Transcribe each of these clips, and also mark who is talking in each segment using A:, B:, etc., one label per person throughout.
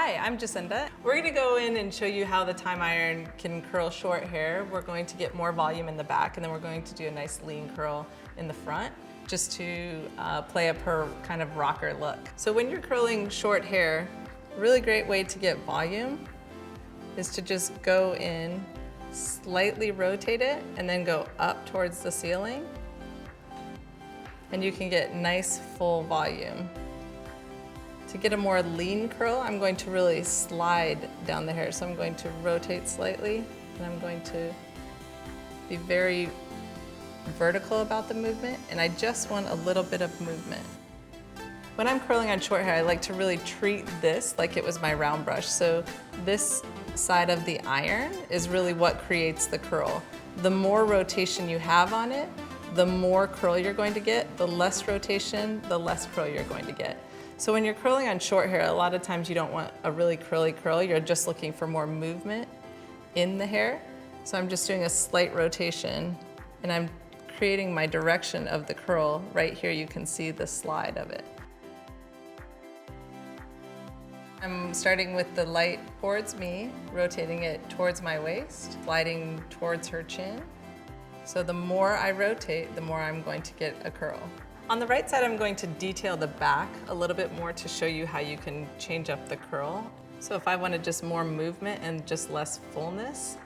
A: Hi, I'm Jacynda. We're gonna go in and show you how the TYME iron can curl short hair. We're going to get more volume in the back, and then we're going to do a nice lean curl in the front, just to play up her kind of rocker look. So when you're curling short hair, a really great way to get volume is to just go in, slightly rotate it, and then go up towards the ceiling. And you can get nice full volume. To get a more lean curl, I'm going to really slide down the hair. So I'm going to rotate slightly, and I'm going to be very vertical about the movement, and I just want a little bit of movement. When I'm curling on short hair, I like to really treat this like it was my round brush. So this side of the iron is really what creates the curl. The more rotation you have on it, the more curl you're going to get. The less rotation, the less curl you're going to get. So when you're curling on short hair, a lot of times you don't want a really curly curl. You're just looking for more movement in the hair. So I'm just doing a slight rotation, and I'm creating my direction of the curl. Right here you can see the slide of it. I'm starting with the light towards me, rotating it towards my waist, sliding towards her chin. So the more I rotate, the more I'm going to get a curl. On the right side, I'm going to detail the back a little bit more to show you how you can change up the curl. So if I wanted just more movement and just less fullness,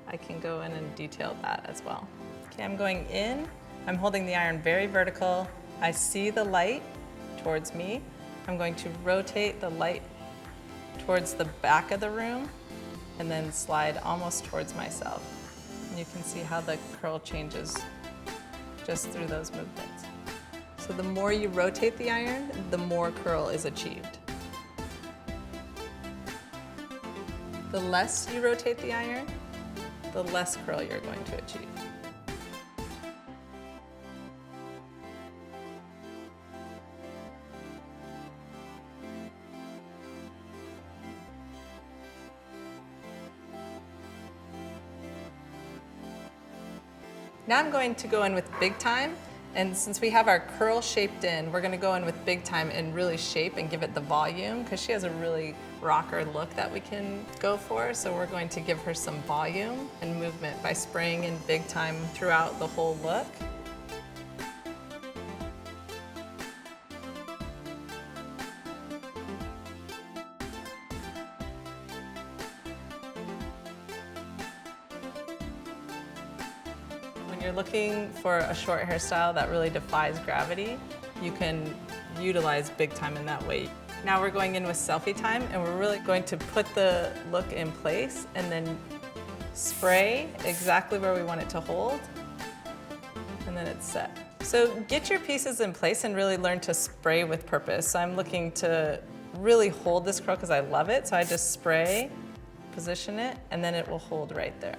A: I can go in and detail that as well. Okay, I'm going in. I'm holding the iron very vertical. I see the light towards me. I'm going to rotate the light towards the back of the room and then slide almost towards myself. And you can see how the curl changes just through those movements. So the more you rotate the iron, the more curl is achieved. The less you rotate the iron, the less curl you're going to achieve. Now I'm going to go in with Big Time, and since we have our curl shaped in, we're going to go in with Big Time and really shape and give it the volume, because she has a really rocker look that we can go for. So we're going to give her some volume and movement by spraying in Big Time throughout the whole look. When you're looking for a short hairstyle that really defies gravity, you can utilize Big Time in that way. Now we're going in with Selfie Time, and we're really going to put the look in place and then spray exactly where we want it to hold, and then it's set. So get your pieces in place and really learn to spray with purpose. So I'm looking to really hold this curl because I love it, so I just spray, position it, and then it will hold right there.